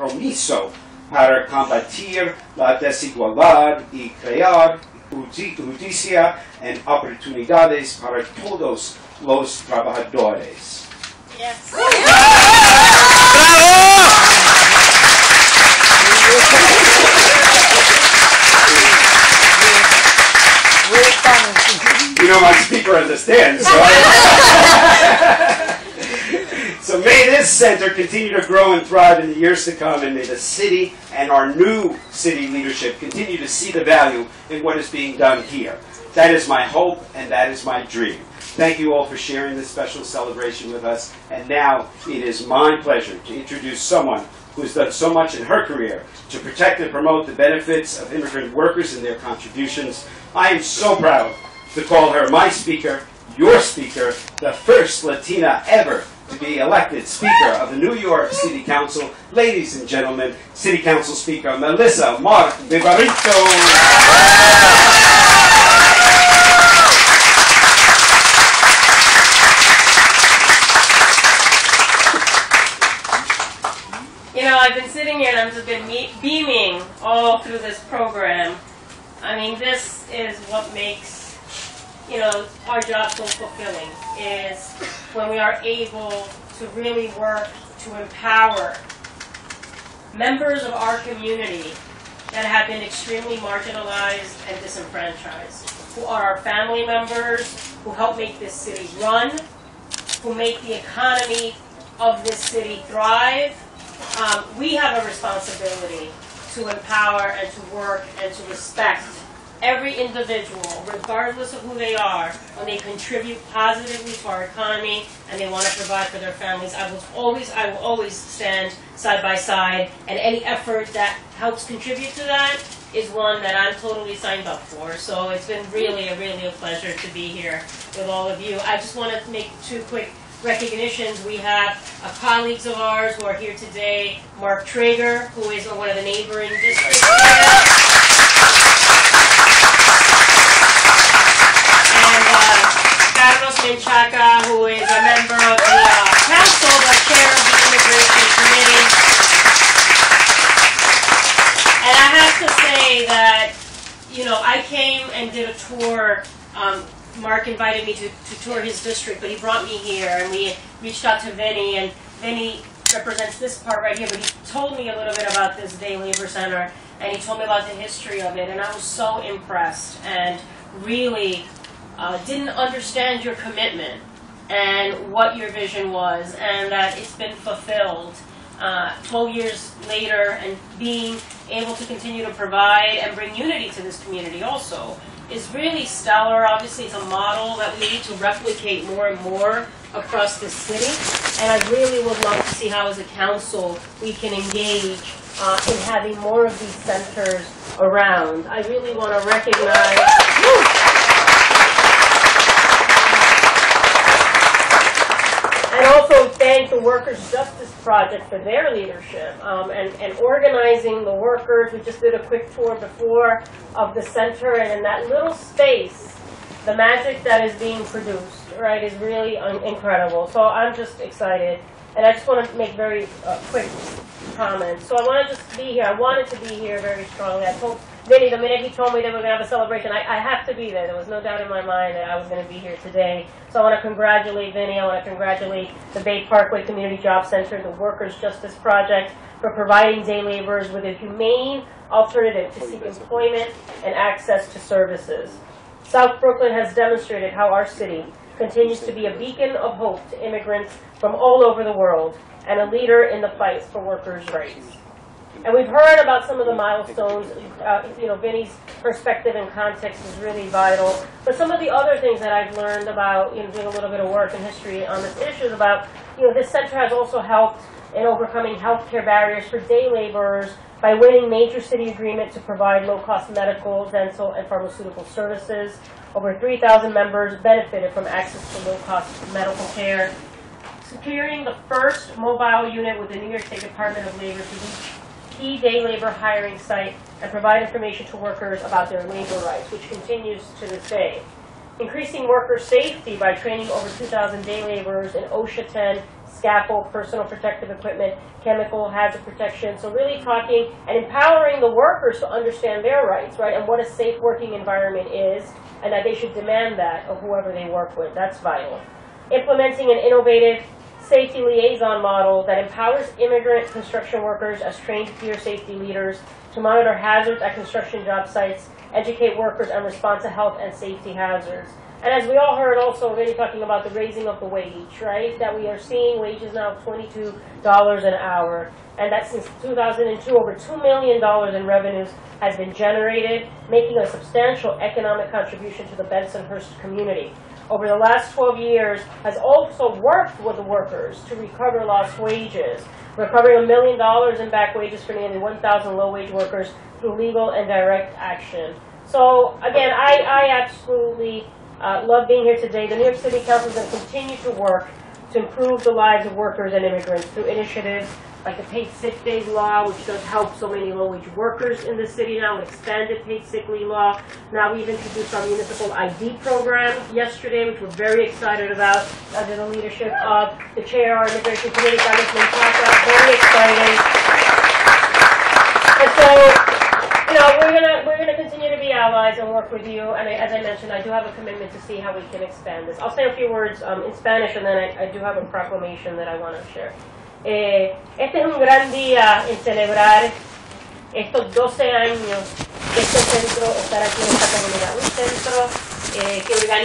compromiso para combatir la desigualdad y crear justicia y oportunidades para todos los trabajadores. Yes. You know, my speaker understands. So may this center continue to grow and thrive in the years to come, and may the city and our new city leadership continue to see the value in what is being done here. That is my hope, and that is my dream. Thank you all for sharing this special celebration with us. And now it is my pleasure to introduce someone who has done so much in her career to protect and promote the benefits of immigrant workers and their contributions. I am so proud to call her my speaker, your speaker, the first Latina ever to be elected Speaker of the New York City Council. Ladies and gentlemen, City Council Speaker Melissa Mark Vivarito. You know, I've been sitting here and I've just been beaming all through this program. I mean, this is what makes, you know, our job so fulfilling, is when we are able to really work to empower members of our community that have been extremely marginalized and disenfranchised, who are our family members, who help make this city run, who make the economy of this city thrive. We have a responsibility to empower and to work and to respect every individual, regardless of who they are, when they contribute positively to our economy and they want to provide for their families. I will always stand side by side, and any effort that helps contribute to that is one that I'm totally signed up for. So it's been really a pleasure to be here with all of you. I just want to make two quick recognitions. We have colleagues of ours who are here today. Mark Traeger, who is one of the neighboring districts here. And Carlos Menchaca, who is a member of the council, the chair of the immigration committee. And I have to say that, you know, I came and did a tour. Mark invited me to tour his district, but he brought me here, and we reached out to Vinny, and Vinny represents this part right here, but he told me a little bit about this day labor center, and he told me about the history of it, and I was so impressed, and really didn't understand your commitment and what your vision was, and that it's been fulfilled 12 years later, and being able to continue to provide and bring unity to this community also is really stellar. Obviously, it's a model that we need to replicate more and more across the city. And I really would love to see how, as a council, we can engage in having more of these centers around. I really want to recognize... And also thank the Workers' Justice Project for their leadership and organizing the workers. We just did a quick tour before of the center, and in that little space, the magic that is being produced, right, is really incredible. So I'm just excited. And I just want to make very quick comments. So I want to just be here. I wanted to be here very strongly. I told Vinny, the minute he told me that we were going to have a celebration, I have to be there. There was no doubt in my mind that I was going to be here today. So I want to congratulate Vinny. I want to congratulate the Bay Parkway Community Job Center, the Workers' Justice Project, for providing day laborers with a humane alternative to seek employment and access to services. South Brooklyn has demonstrated how our city continues to be a beacon of hope to immigrants from all over the world and a leader in the fight for workers' rights. And we've heard about some of the milestones. You know, Vinny's perspective and context is really vital. But some of the other things that I've learned about, you know, doing a little bit of work and history on this issue is about, you know, this center has also helped in overcoming healthcare barriers for day laborers by winning major city agreement to provide low-cost medical, dental, and pharmaceutical services. Over 3,000 members benefited from access to low-cost medical care. Securing the first mobile unit with the New York State Department of Labor to reach key day labor hiring site and provide information to workers about their labor rights, which continues to this day. Increasing worker safety by training over 2,000 day laborers in OSHA 10 scaffold, personal protective equipment, chemical hazard protection. So really talking and empowering the workers to understand their rights, right, and what a safe working environment is, and that they should demand that of whoever they work with. That's vital. Implementing an innovative safety liaison model that empowers immigrant construction workers as trained peer safety leaders to monitor hazards at construction job sites, educate workers, and respond to health and safety hazards. And as we all heard also, really talking about the raising of the wage, right? That we are seeing wages now of $22 an hour. And that since 2002, over $2 million in revenues has been generated, making a substantial economic contribution to the Bensonhurst community. Over the last 12 years, has also worked with the workers to recover lost wages, recovering $1 million in back wages for nearly 1,000 low-wage workers through legal and direct action. So again, I absolutely love being here today. The New York City Council is going to continue to work to improve the lives of workers and immigrants through initiatives like the paid sick days law, which does help so many low-wage workers in the city now, an expanded paid sick leave law. Now we've introduced our municipal ID program yesterday, which we're very excited about under the leadership of the chair of our immigration committee, Congressman Tata. Very exciting. And so, you know, we're gonna continue to be allies and work with you. And as I mentioned, I do have a commitment to see how we can expand this. I'll say a few words in Spanish, and then I do have a proclamation that I want to share. Este es un gran día en celebrar estos 12 años de este centro, estar aquí en esta comunidad. Un centro que organiza